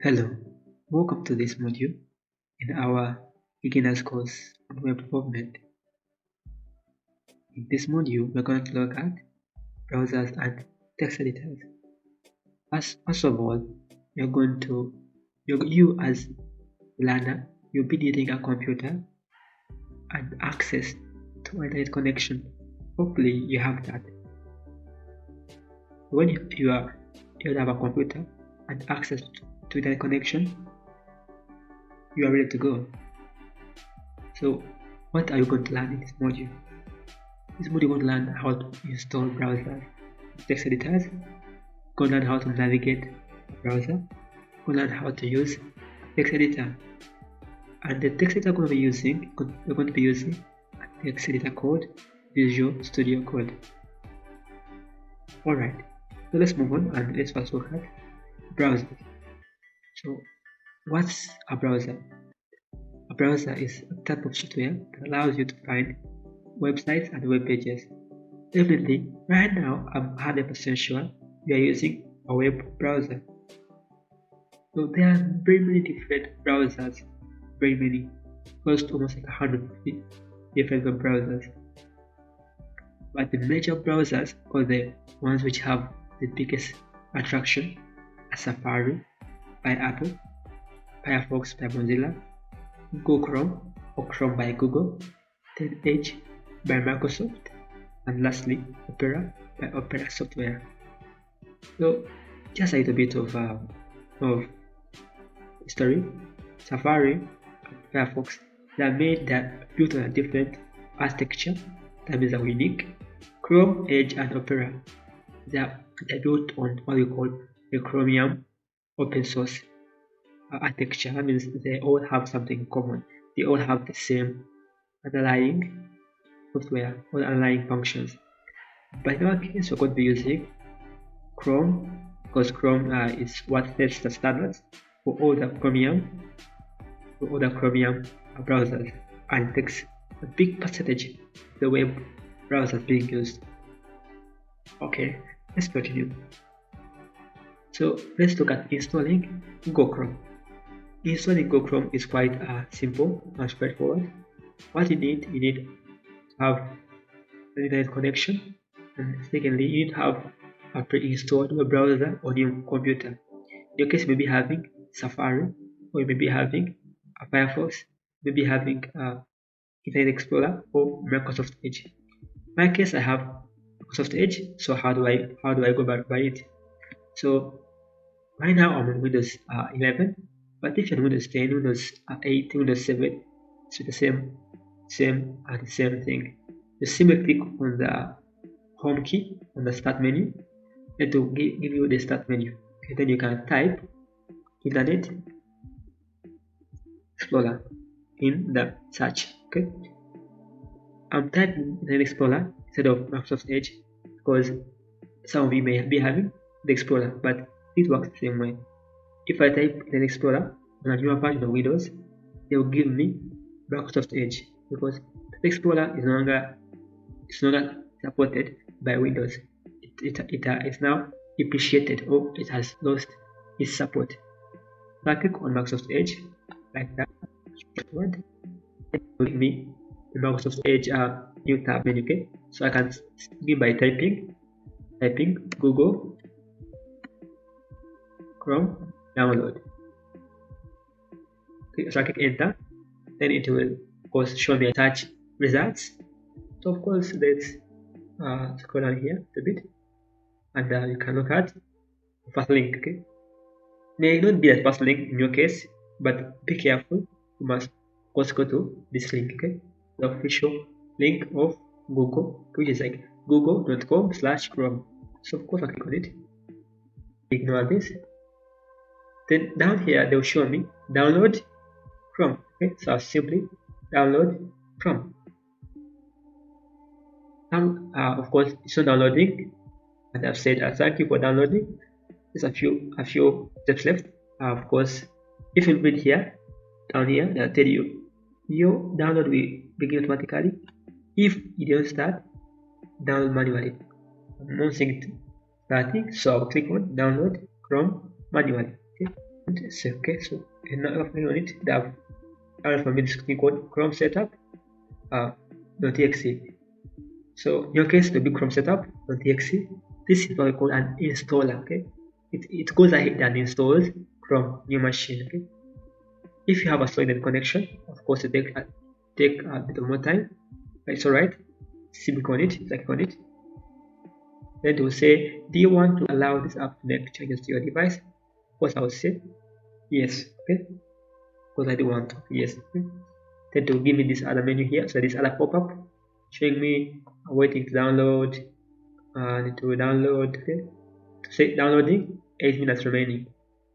Hello, welcome to this module in our beginner's course on web development. In this module, we're going to look at browsers and text editors. First of all, you as learner, you'll be needing a computer and access to internet connection. Hopefully, you have that. When you have a computer and access to internet connection, you are ready to go. So, what are you going to learn in this module? This module, you're going to learn how to install browsers, text editors, you're going to learn how to navigate a browser, you're going to learn how to use text editor. And the text editor we're going to be using a text editor called Visual Studio Code. Alright, so let's move on and let's first look at browsers. So, what's a browser? A browser is a type of software that allows you to find websites and web pages. Definitely, right now I'm 100% sure you are using a web browser. So there are very many different browsers, very many, close to almost like 150 different web browsers. But the major browsers, or the ones which have the biggest attraction, are Safari by Apple, Firefox by Mozilla, Google Chrome or Chrome by Google, then Edge by Microsoft, and lastly Opera by Opera Software. So just a little bit of history. Safari and Firefox, they're built on a different architecture, that means they're unique. Chrome, Edge and Opera, they're built on what we call the Chromium open source architecture. That means they all have something in common. They all have the same underlying software or underlying functions. But in our case, we're going to be using Chrome, because Chrome is what sets the standards for all the Chromium browsers, and takes a big percentage of the web browsers being used. Okay, let's continue. So let's look at installing Google Chrome. Installing Google Chrome is quite simple and straightforward. What you need to have an internet connection, and secondly, you need to have a pre-installed web browser on your computer. In your case, you may be having Safari, or you may be having a Firefox, you may be having Internet Explorer or Microsoft Edge. In my case, I have Microsoft Edge. So how do I go about it? So right now I'm on Windows 11, but if you're on Windows 10, Windows 8, Windows 7, it's the same thing. You simply click on the home key on the start menu, and to give you the start menu. Okay, then you can type Internet Explorer in the search. Okay, I'm typing Internet Explorer instead of Microsoft Edge because some of you may be having the Explorer, but it works the same way. If I type Internet Explorer on a newer version of Windows, they will give me Microsoft Edge because the Explorer is no longer supported by Windows. It is now depreciated, or it has lost its support. So I click on Microsoft Edge like that. It will give me the Microsoft Edge new tab menu. Okay, so I can begin by typing Google Chrome download. Okay, so I click enter, then it will of course show me search results. So of course let's scroll down here a bit, and you can look at the first link. Okay, may not be the first link in your case, but be careful. You must of course go to this link. Okay, the official link of Google, which is like google.com/chrome. So of course I click on it. Ignore this. Then down here they'll show me download Chrome. Okay, so I'll simply download Chrome. Of course it's not downloading, and I've said thank you for downloading. There's a few steps left. Of course, if you read here, down here, they'll tell you your download will begin automatically if you don't start download manually. I'm not saying starting, so I'll click on download Chrome manually. Okay, So, okay, so now opening on it, the for me this thing called Chrome setup .exe. So in your case, the big Chrome setup .exe. This is what we call an installer. Okay, it goes ahead and installs Chrome new machine. Okay, if you have a solid connection, of course, it take a bit of more time. It's alright. Simply on it, click on it. Then it will say, do you want to allow this app to make changes to your device? Of course, I will say yes. Okay, because I do want to. Yes. Okay. Then it will give me this other menu here. So this other pop-up showing me waiting to download. Need to download. Okay, to say downloading. 8 minutes remaining.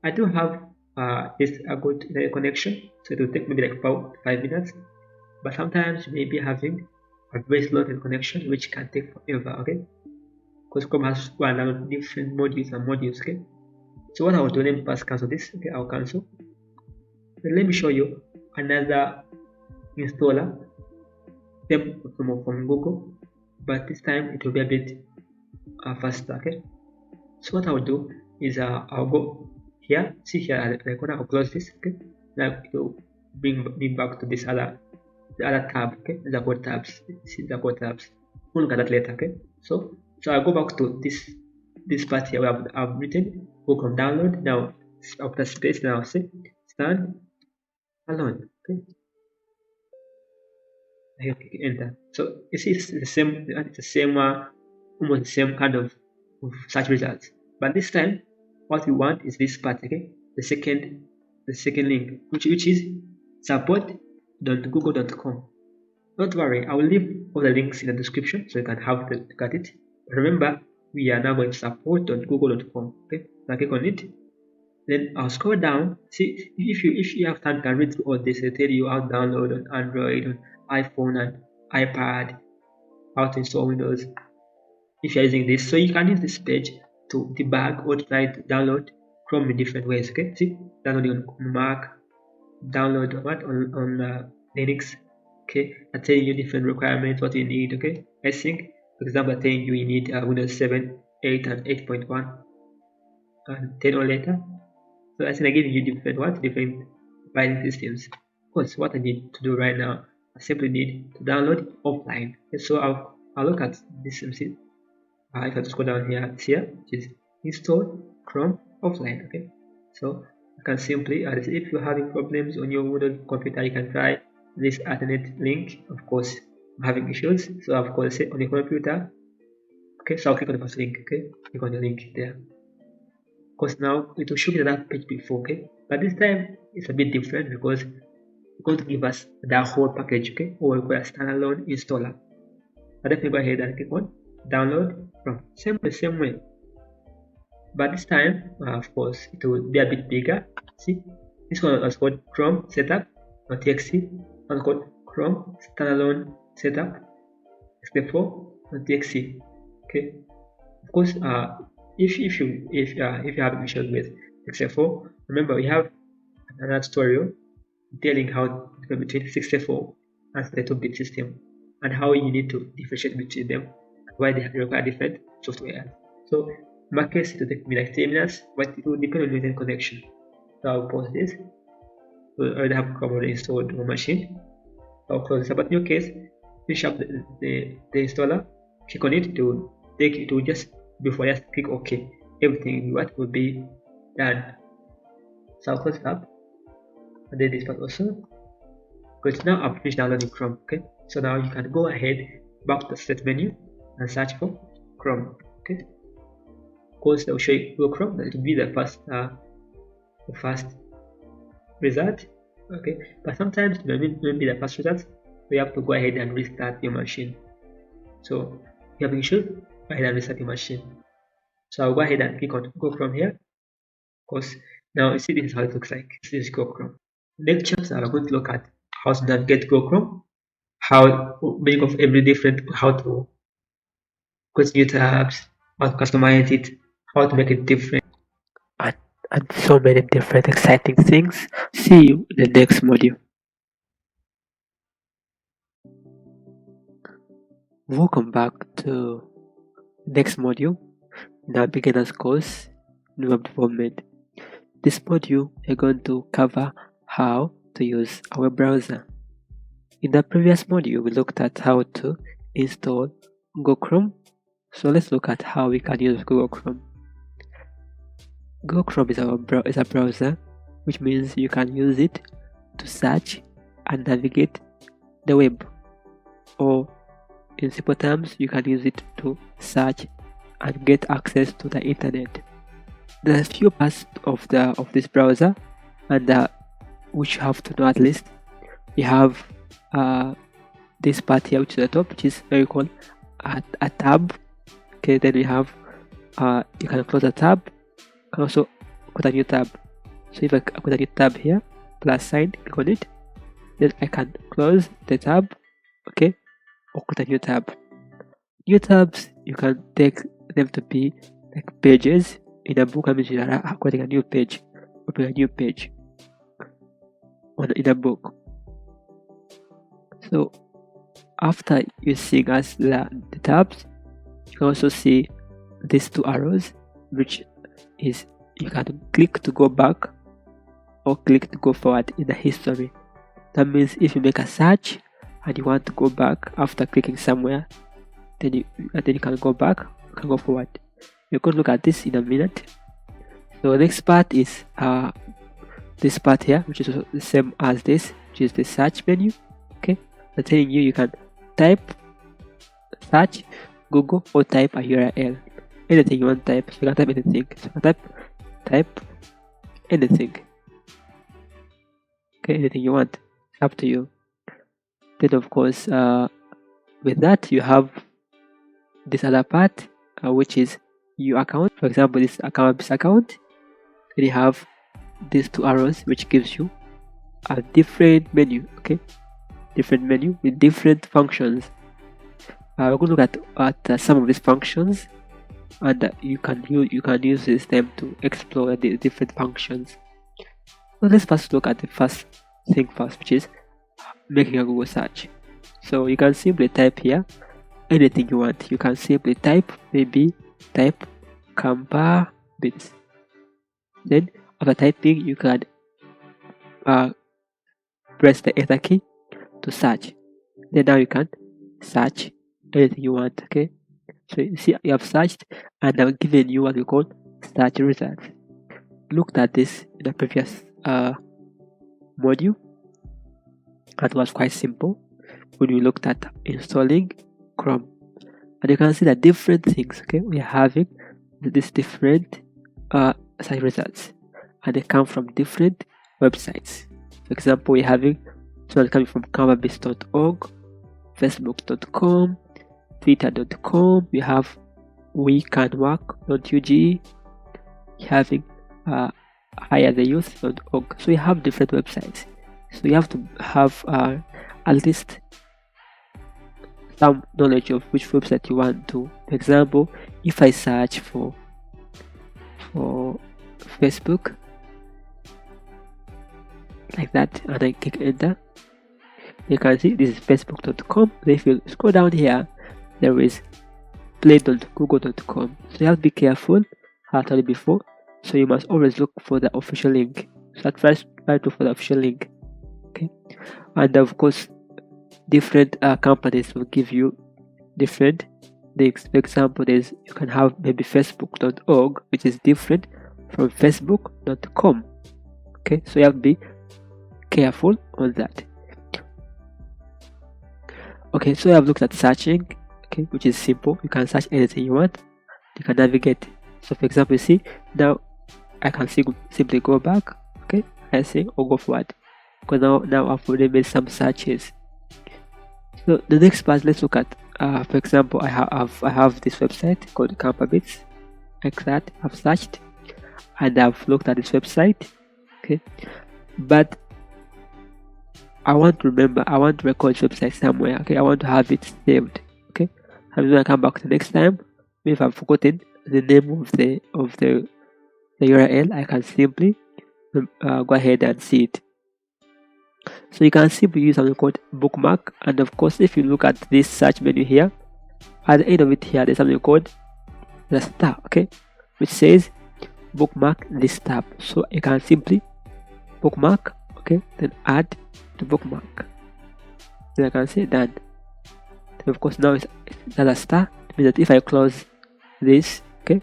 I do have this a good internet connection, so it will take maybe like about 5 minutes. But sometimes you may be having a very slow internet connection, which can take forever. Okay, because Chrome has one download different modules. Okay, so what I will do, let me first cancel this. Okay, I'll cancel. Then let me show you another installer from Google, but this time it will be a bit faster. Okay, so what I'll do is I'll go here, see here at the corner, I'll close this. Okay, now it will bring me back to the other tab. Okay, the code tabs. See the code tabs. We'll look at that later. Okay, so I'll go back to this part here where I've written go from download. Now after space, now say stand alone. Okay, I click enter. So you see it's the same, almost the same kind of search results. But this time, what we want is this part. Okay, the second link, which is support.google.com. Don't worry, I will leave all the links in the description so you can have to look at it. Remember, we are now going to support.google.com. Okay, now click on it. Then I'll scroll down. See, if you have time to read through all this, it'll tell you how to download on Android, on iPhone, and iPad, how to install Windows. If you're using this, so you can use this page to debug or try to download Chrome in different ways. Okay, see, downloading on Mac, download on Linux. Okay, I tell you different requirements, what you need. Okay, I think, for example, I tell you need Windows 7, 8, and 8.1, and 10 or later. So I think I give you different operating systems. Of course, what I need to do right now, I simply need to download offline. Okay, so I'll look at this. If I just go down here, it's here, which is install Chrome offline. Okay, so you can simply if you're having problems on your Windows computer, you can try this alternate link. Of course, I'm having issues, so of course on your computer. Okay, so I'll click on the first link. Okay, click on the link there. Because now it will show me that page before. Okay, but this time it's a bit different because it's going to give us the whole package. Okay, or we call a standalone installer. But if you go ahead and click on download from the same way, but this time of course it will be a bit bigger. See, this one was called Chrome setup.exe, one called Chrome standalone setup.exe. Okay, of course, if you have issues with XF4, remember we have another tutorial detailing how to difference between 64 and 32-bit system and how you need to differentiate between them, why they require different software. So in my case, it will take me like 10 minutes, but it will depend on your internet connection. So I'll pause this. So I already have Chrome already installed on my machine. I'll close this. But in your case, finish up the installer, click on it, it will just before just click OK. Everything will be done. So I'll close it up. And then this part also. Because now I've finished downloading Chrome. Okay, so now you can go ahead back to the set menu and search for Chrome. Okay, of course they'll show you Google Chrome. That will be the first result. Okay, but sometimes maybe the first result, you have to go ahead and restart your machine. So if you have issues, go ahead and restart your machine. So I'll go ahead and click on Google Chrome here. Of course, now you see this is how it looks like. This is Google Chrome. Next chapter, we're going to look at how to navigate Google Chrome, how make of every different, how to create new tabs, how to customize it, how to make it different, and so many different exciting things. See you in the next module. Welcome back to next module, now beginner's course, new web development. this module, we're going to cover how to use a web browser. In the previous module, we looked at how to install Google Chrome. So let's look at how we can use Google Chrome. Google Chrome is a browser, which means you can use it to search and navigate the web, or in simple terms, you can use it to search and get access to the internet. There are a few parts of this browser, and which you have to know at least. We have this part here, which is the top, which is very called a tab. Okay, then we have you can close a tab, you can also put a new tab. So if I put a new tab here, plus sign, click on it, then I can close the tab, okay, or put a new tab. New tabs, you can take them to be like pages in a book. I mean, you are creating a new page, open a new page in a book. So after you see the tabs, you can also see these two arrows, which is you can click to go back or click to go forward in the history. That means if you make a search and you want to go back after clicking somewhere, then you can go back, you can go forward. We're going to look at this in a minute. So the next part is this part here, which is the same as this, which is the search menu. Okay, I'm telling you can type, search, Google, or type a URL. Anything you want to type, you can type anything. So you can type anything. Okay, anything you want, up to you. Then of course, with that you have this other part, which is your account. For example, this account. Then you have these two arrows, which gives you a different menu. Okay, different menu with different functions. We're going to look at some of these functions, and you can use them to explore the different functions. So let's first look at the first thing first, which is making a Google search. So you can simply type here anything you want. You can simply type Canva bits. Then after typing, you can press the enter key to search. Then now you can search anything you want. Okay, so you see you have searched, and I've given you what we call search results. Looked at this in the previous module, and it was quite simple when we looked at installing Chrome. And you can see the different things. Okay, we are having these different search results, and they come from different websites. For example, we're having one coming from canvabits.org, facebook.com, twitter.com. We have wecanwork.ug, having highertheyouth.org. So you have different websites. So you have to have at least some knowledge of which website you want to. For example, if I search for Facebook like that, and I click enter, you can see this is facebook.com. If you scroll down here, there is play.google.com. so you have to be careful, as I told you before. So you must always look for the official link. So try to look for the official link. Okay, and of course different companies will give you different links. For example, you can have maybe facebook.org, which is different from facebook.com. Okay, so you have to be careful on that. Okay, so I have looked at searching, okay, which is simple. You can search anything you want, you can navigate. So for example, you see now I can simply go back, okay, I say, or go forward, because now I've already made some searches. So the next part, let's look at for example, I have this website called Canvabits, like that. I've searched and I've looked at this website, okay, but I want to record this website somewhere. Okay, I want to have it saved. Okay, and when I come back the next time, if I've forgotten the name of the URL, I can simply go ahead and see it. So you can simply use something called bookmark. And of course, if you look at this search menu here, at the end of it here, there's something called the star, okay, which says bookmark this tab. So you can simply bookmark, okay, then add to bookmark. Then I can say done. Then of course now it's another star. It means that if I close this, okay,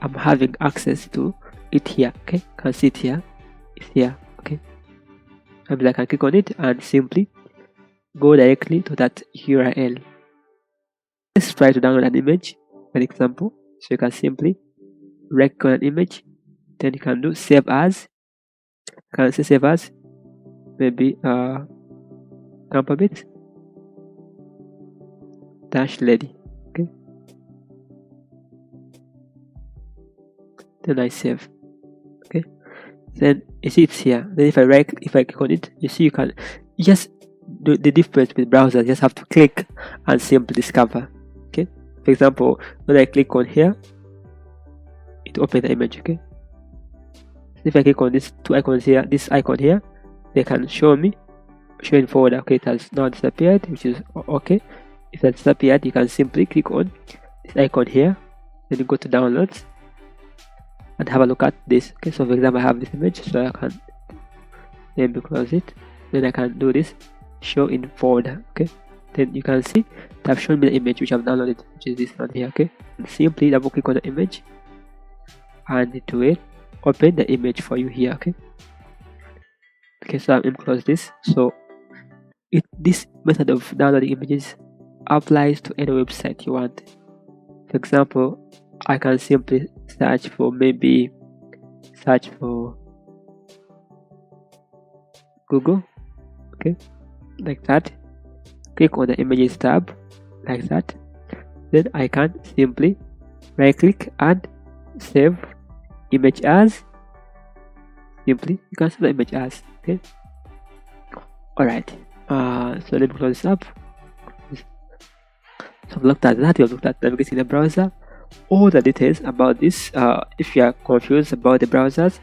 I'm having access to it here. Okay, you can see it here. It's here. Okay, maybe I can click on it and simply go directly to that URL. Let's try to download an image, for example. So you can simply right click on an image, then you can do save as. You can say save as, maybe Campabit dash lady. Okay, then I save. Okay, then you see it's here. Then if I click on it, you see you can just do the difference with browsers. You just have to click and simply discover. Okay, for example, when I click on here, it opens the image. Okay, if I click on these two icons here, this icon here, they can show me in folder. Okay, it has now disappeared, which is okay. If it disappeared, you can simply click on this icon here, then you go to downloads and have a look at this. Okay, so for example, I have this image, so I can maybe close it, then I can do this show in folder. Okay, then you can see they have shown me the image which I've downloaded, which is this one here. Okay, and simply double click on the image and it will open the image for you here. Okay, so I'm close this. So this method of downloading images applies to any website you want. For example, I can simply search for Google. Okay, like that. Click on the images tab like that. Then I can simply right click and save image as. Simply you can save the image as. Okay, alright. So let me close this up. So I've looked at that. We've looked at navigating the browser, all the details about this. If you are confused about the browsers,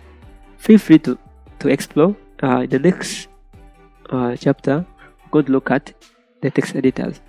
feel free to explore. In the next chapter, we're going to look at the text editors.